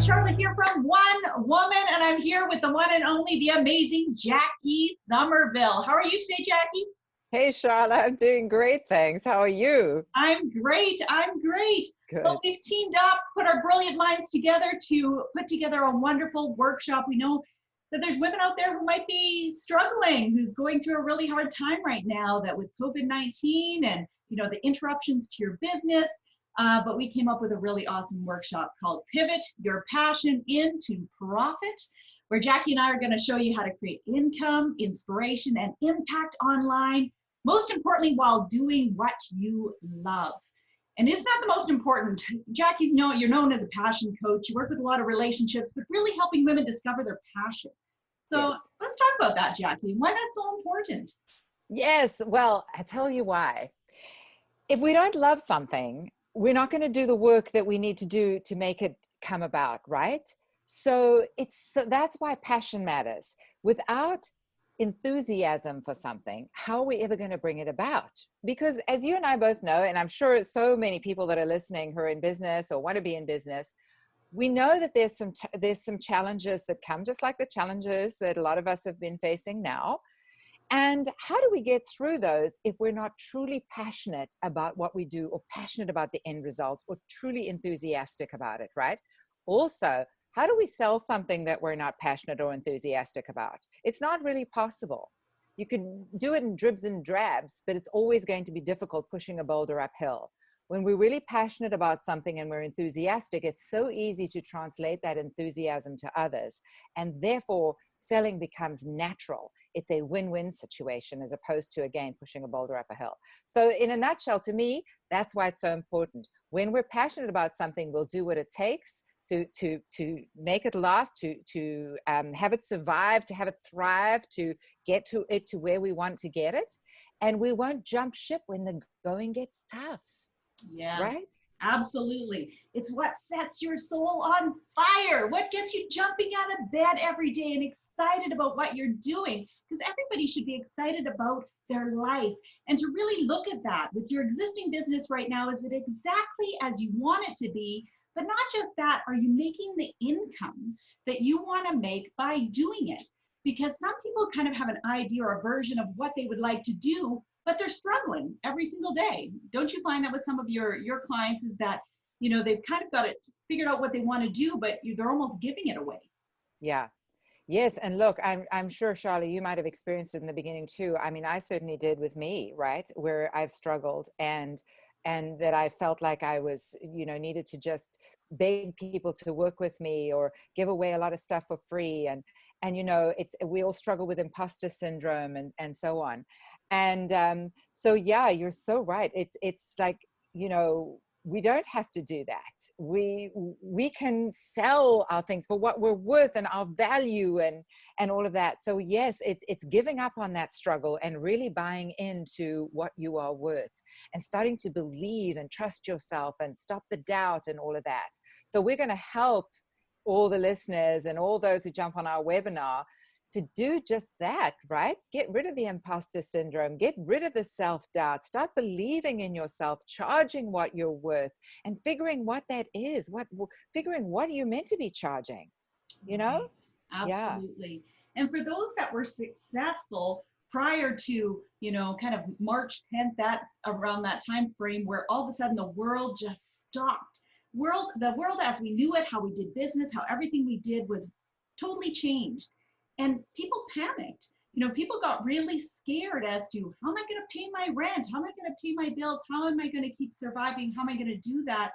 Charlotte here from One Woman, and I'm here with the one and only, the amazing Jackie Somerville. How are you today, Jackie? Hey, Charlotte, I'm doing great, thanks. How are you? I'm great. I'm great. Well, Good. we've teamed up, put our brilliant minds together to put together a wonderful workshop. We know that there's women out there who might be struggling, who's going through a really hard time right now, that with COVID-19 and the interruptions to your business. But we came up with a really awesome workshop called Pivot Your Passion into Profit, where Jackie and I are going to show you how to create income, inspiration, and impact online. Most importantly, while doing what you love. And isn't that the most important? You're known as a passion coach. You work with a lot of relationships, but really helping women discover their passion. So Yes. let's talk about that, Jackie. Why that's so important? Yes. Well, I tell you why. If we don't love something, we're not going to do the work that we need to do to make it come about, right? So that's why passion matters. Without enthusiasm for something, how are we ever going to bring it about? Because as you and I both know, and I'm sure so many people that are listening who are in business or want to be in business, we know that there's some challenges that come, just like the challenges that a lot of us have been facing now. And how do we get through those if we're not truly passionate about what we do, or passionate about the end result, or truly enthusiastic about it, right? Also, how do we sell something that we're not passionate or enthusiastic about? It's not really possible. You can do it in dribs and drabs, but it's always going to be difficult pushing a boulder uphill. When we're really passionate about something and we're enthusiastic, it's so easy to translate that enthusiasm to others. And therefore, selling becomes natural. It's a win-win situation as opposed to, again, pushing a boulder up a hill. So in a nutshell, to me, that's why it's so important. When we're passionate about something, we'll do what it takes to make it last, to have it survive, to have it thrive, to get to it to where we want to get it. And we won't jump ship when the going gets tough. Yeah, Right? absolutely. It's what sets your soul on fire. What gets you jumping out of bed every day and excited about what you're doing? Because everybody should be excited about their life. And to really look at that with your existing business right now, is it exactly as you want it to be? But not just that, are you making the income that you want to make by doing it? Because some people kind of have an idea or a version of what they would like to do, but they're struggling every single day. Don't you find that with some of your clients, is that they've kind of got it figured out what they want to do, but they're almost giving it away? Yeah. Yes. And look, I'm sure, Charlie, you might have experienced it in the beginning too. I mean, I certainly did with me, right? Where I've struggled and that I felt like I was, needed to just beg people to work with me or give away a lot of stuff for free. And we all struggle with imposter syndrome and so on. And so, yeah, you're so right. It's like, we don't have to do that. We can sell our things for what we're worth and our value and all of that. So yes, it's giving up on that struggle and really buying into what you are worth and starting to believe and trust yourself and stop the doubt and all of that. So we're going to help all the listeners and all those who jump on our webinar to do just that, right? Get rid of the imposter syndrome, get rid of the self-doubt, start believing in yourself, charging what you're worth, and figuring what that is, figuring what you're meant to be charging, you know? Right. Yeah. Absolutely. And for those that were successful prior to, kind of March 10th, that around that time frame where all of a sudden the world just stopped. The world as we knew it, how we did business, how everything we did was totally changed. And people panicked. People got really scared as to, how am I going to pay my rent? How am I going to pay my bills? How am I going to keep surviving? How am I going to do that?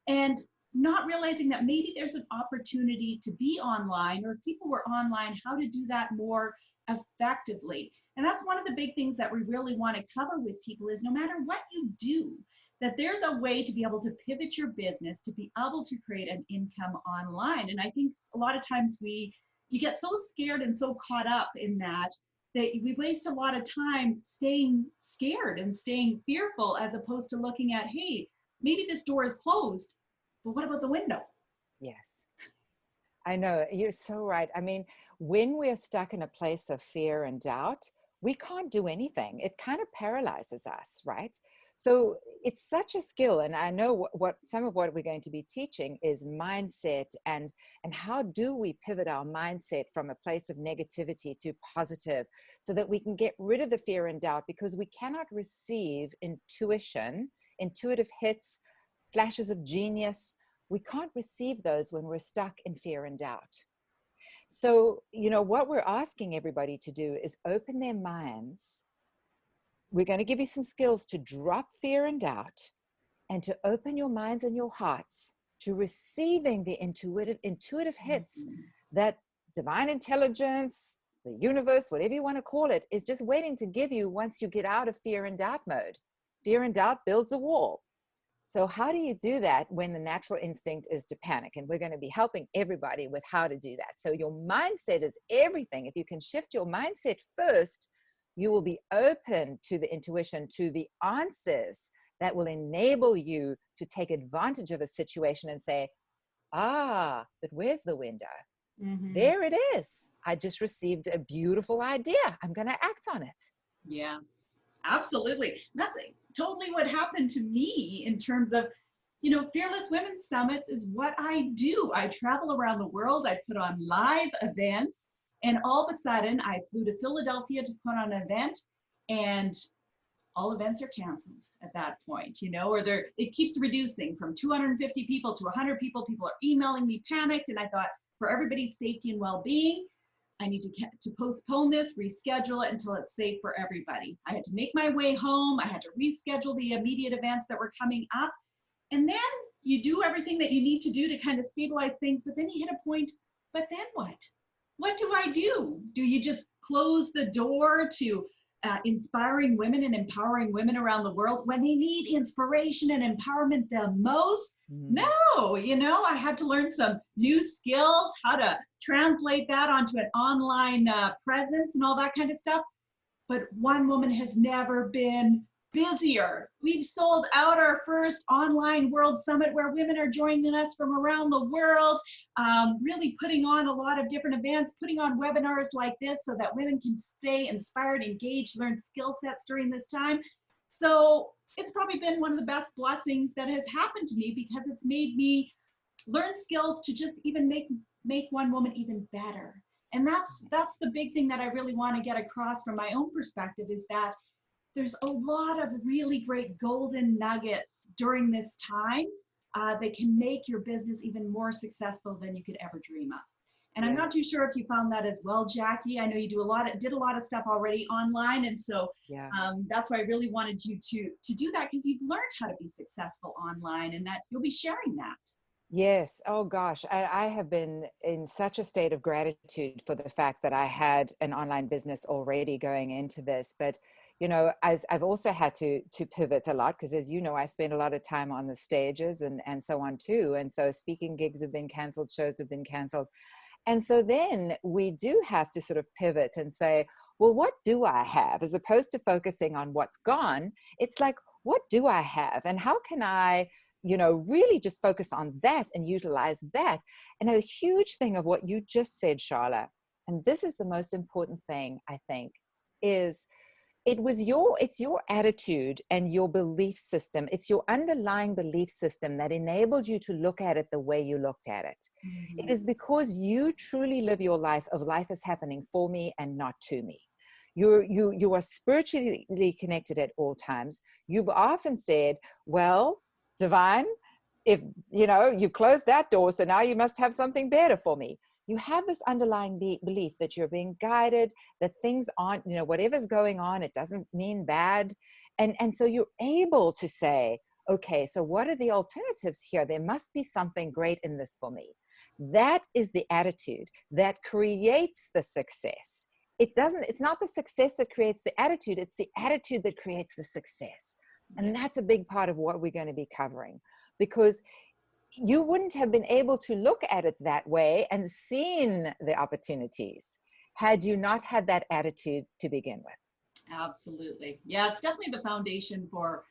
And not realizing that maybe there's an opportunity to be online, or if people were online, how to do that more effectively. And that's one of the big things that we really want to cover with people, is no matter what you do, that there's a way to be able to pivot your business to be able to create an income online. And I think a lot of times you get so scared and so caught up in that we waste a lot of time staying scared and staying fearful, as opposed to looking at, hey, maybe this door is closed, but what about the window? Yes. I know, you're so right. I mean, when we're stuck in a place of fear and doubt, we can't do anything. It kind of paralyzes us, right? So it's such a skill. And I know what some of what we're going to be teaching is mindset, and how do we pivot our mindset from a place of negativity to positive, so that we can get rid of the fear and doubt, because we cannot receive intuitive hits, flashes of genius. We can't receive those when we're stuck in fear and doubt. So, what we're asking everybody to do is open their minds. We're going to give you some skills to drop fear and doubt, and to open your minds and your hearts to receiving the intuitive hits that divine intelligence, the universe, whatever you want to call it, is just waiting to give you once you get out of fear and doubt mode. Fear and doubt builds a wall. So how do you do that when the natural instinct is to panic? And we're going to be helping everybody with how to do that. So your mindset is everything. If you can shift your mindset first, you will be open to the intuition, to the answers that will enable you to take advantage of a situation and say, but where's the window? Mm-hmm. There it is. I just received a beautiful idea. I'm going to act on it. Yes, absolutely. That's totally what happened to me in terms of, Fearless Women Summits is what I do. I travel around the world. I put on live events. And all of a sudden, I flew to Philadelphia to put on an event, and all events are canceled at that point, or it keeps reducing from 250 people to 100 people. People are emailing me panicked. And I thought, for everybody's safety and well-being, I need to postpone this, reschedule it until it's safe for everybody. I had to make my way home. I had to reschedule the immediate events that were coming up. And then you do everything that you need to do to kind of stabilize things. But then you hit a point, but then what? What do I do? Do you just close the door to inspiring women and empowering women around the world when they need inspiration and empowerment the most? No, I had to learn some new skills, how to translate that onto an online presence and all that kind of stuff. But one woman has never been busier. We've sold out our first online World Summit, where women are joining us from around the world, really putting on a lot of different events, putting on webinars like this so that women can stay inspired, engaged, learn skill sets during this time. So it's probably been one of the best blessings that has happened to me, because it's made me learn skills to just even make one woman even better. And that's the big thing that I really want to get across from my own perspective, is that there's a lot of really great golden nuggets during this time that can make your business even more successful than you could ever dream of. And I'm not too sure if you found that as well, Jackie. I know you did a lot of stuff already online. And so that's why I really wanted you to do that, because you've learned how to be successful online, and that you'll be sharing that. Yes. Oh gosh. I have been in such a state of gratitude for the fact that I had an online business already going into this. But, as I've also had to pivot a lot, because as you know, I spend a lot of time on the stages and so on too. And so speaking gigs have been canceled, shows have been canceled. And so then we do have to sort of pivot and say, well, what do I have? As opposed to focusing on what's gone, it's like, what do I have? And how can I really just focus on that and utilize that? And a huge thing of what you just said, Charla, and this is the most important thing, I think, is it's your attitude and your belief system. It's your underlying belief system that enabled you to look at it the way you looked at it. Mm-hmm. It is because you truly live your life of life is happening for me and not to me. You are spiritually connected at all times. You've often said, well, divine, if you've closed that door, so now you must have something better for me. You have this underlying belief that you're being guided, that things aren't, whatever's going on, it doesn't mean bad. And so you're able to say, okay, so what are the alternatives here? There must be something great in this for me. That is the attitude that creates the success. It's not the success that creates the attitude, it's the attitude that creates the success. And that's a big part of what we're going to be covering, because you wouldn't have been able to look at it that way and seen the opportunities had you not had that attitude to begin with. Absolutely. Yeah, it's definitely the foundation for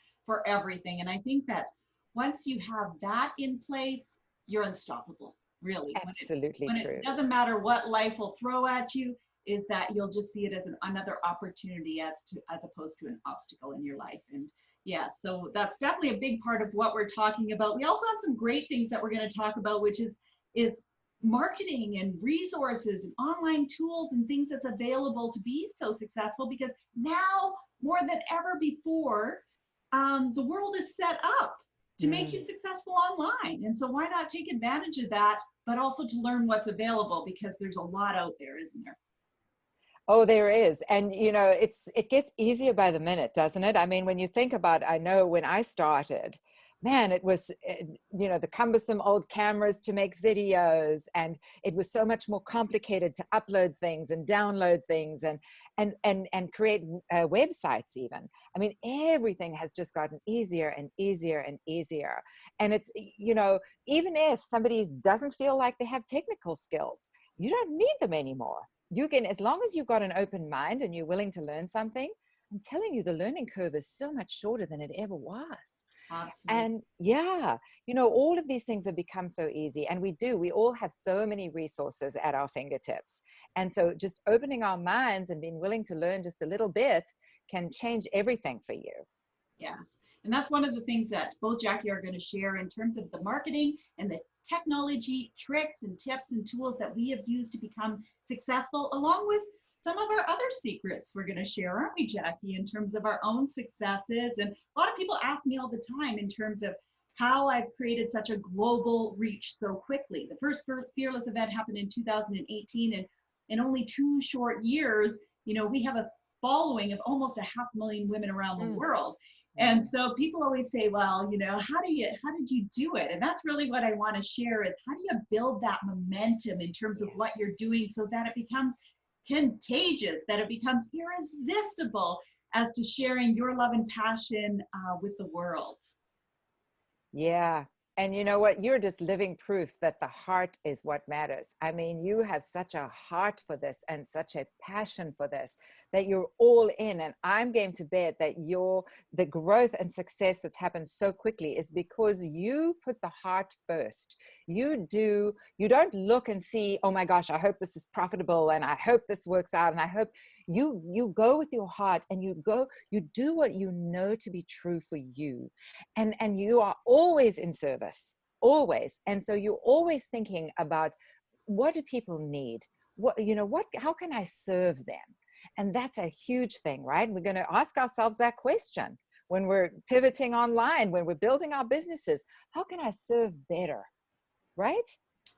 everything. And I think that once you have that in place, you're unstoppable, really. Absolutely true. It doesn't matter what life will throw at you, is that you'll just see it as another opportunity as opposed to an obstacle in your life. Yes, so that's definitely a big part of what we're talking about. We also have some great things that we're going to talk about, which is marketing and resources and online tools and things that's available to be so successful. Because now more than ever before, the world is set up to make you Mm. successful online, and so why not take advantage of that, but also to learn what's available, because there's a lot out there, isn't there? Oh, there is. And you know, it gets easier by the minute, doesn't it? I mean, when you think about, I know when I started, man, it was, you know, the cumbersome old cameras to make videos, and it was so much more complicated to upload things and download things and create websites even. I mean, everything has just gotten easier and easier and easier. And it's, you know, even if somebody doesn't feel like they have technical skills, you don't need them anymore. You can, as long as you've got an open mind and you're willing to learn something, I'm telling you, the learning curve is so much shorter than it ever was. Absolutely. And yeah, you know, all of these things have become so easy. And we all have so many resources at our fingertips. And so just opening our minds and being willing to learn just a little bit can change everything for you. Yes. And that's one of the things that both Jackie are going to share in terms of the marketing and the technology tricks and tips and tools that we have used to become successful, along with some of our other secrets we're going to share, aren't we, Jackie, in terms of our own successes. And a lot of people ask me all the time in terms of how I've created such a global reach so quickly. The first Fearless event happened in 2018, and in only 2 short years, you know, we have a following of almost 500,000 women around the Mm, world. And amazing. so people always say, well, you know, how did you do it? And that's really what I want to share, is how do you build that momentum in terms of Yeah. what you're doing so that it becomes contagious, that it becomes irresistible as to sharing your love and passion with the world. Yeah. And you know what? You're just living proof that the heart is what matters. I mean, you have such a heart for this and such a passion for this that you're all in. And I'm game to bet that the growth and success that's happened so quickly is because you put the heart first. You don't look and see, oh my gosh, I hope this is profitable and I hope this works out. And I hope you go with your heart and you do what you know to be true for you, and you are always in service, always. And so you're always thinking about, what do people need, how can I serve them? And that's a huge thing, right? We're going to ask ourselves that question when we're pivoting online, when we're building our businesses. How can I serve better, right?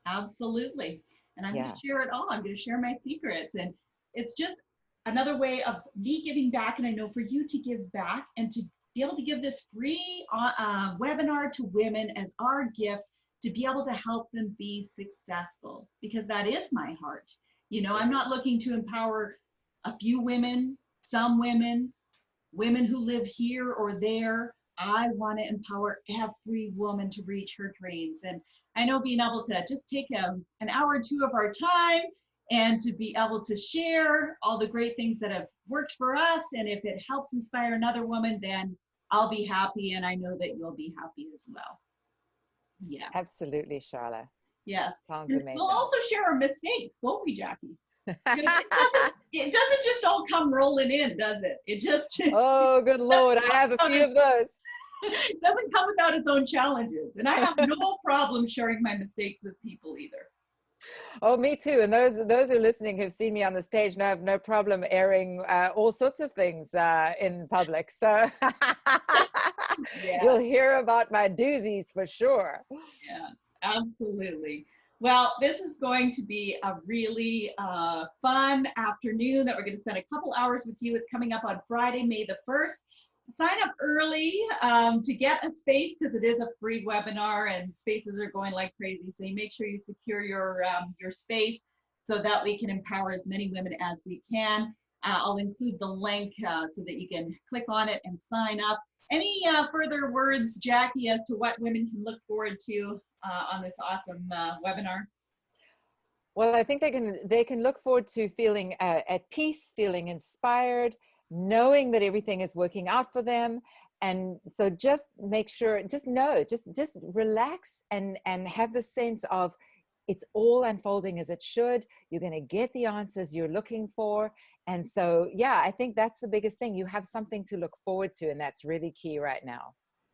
Absolutely. And I'm going Yeah. to share it all. I'm going to share my secrets. And it's just another way of me giving back. And I know for you to give back and to be able to give this free webinar to women as our gift, to be able to help them be successful, because that is my heart. You know, It I'm is. not looking to empower a few women, some women, women who live here or there. I want to empower every woman to reach her dreams. And I know being able to just take an hour or two of our time and to be able to share all the great things that have worked for us. And if it helps inspire another woman, then I'll be happy. And I know that you'll be happy as well. Yes. Absolutely, Charlotte. Yes. Sounds And we'll amazing. also share our mistakes, won't we, Jackie? Because it doesn't just all come rolling in, does it? It just Oh, good Lord. I have a few of those. it doesn't come without its own challenges. And I have no problem sharing my mistakes with people either. Oh, me too. And those who are listening who've seen me on the stage know I have no problem airing all sorts of things in public. So Yeah, you'll hear about my doozies for sure. yes, absolutely. Well, this is going to be a really fun afternoon that we're going to spend a couple hours with you. It's coming up on Friday, May the 1st. Sign up early to get a space, because it is a free webinar and spaces are going like crazy. So you make sure you secure your space so that we can empower as many women as we can. I'll include the link so that you can click on it and sign up. Any further words, Jackie, as to what women can look forward to on this awesome webinar? Well, I think they can look forward to feeling at peace, feeling inspired, knowing that everything is working out for them. And so just make sure, just know, just relax and have the sense of it's all unfolding as it should. You're going to get the answers you're looking for. And so, yeah, I think that's the biggest thing. You have something to look forward to, and that's really key right now.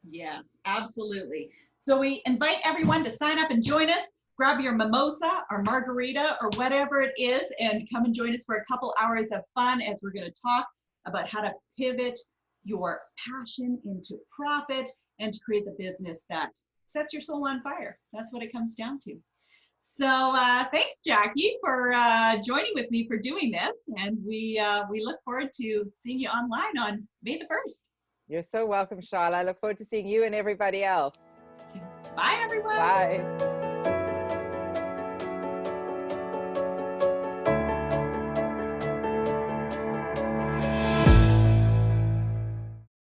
Yes, absolutely. So we invite everyone to sign up and join us. Grab your mimosa or margarita or whatever it is and come and join us for a couple hours of fun as we're going to talk about how to pivot your passion into profit and to create the business that sets your soul on fire. That's what it comes down to. So thanks, Jackie, for joining with me for doing this. And we look forward to seeing you online on May the 1st. You're so welcome, Charlotte. I look forward to seeing you and everybody else. Bye, everyone. Bye.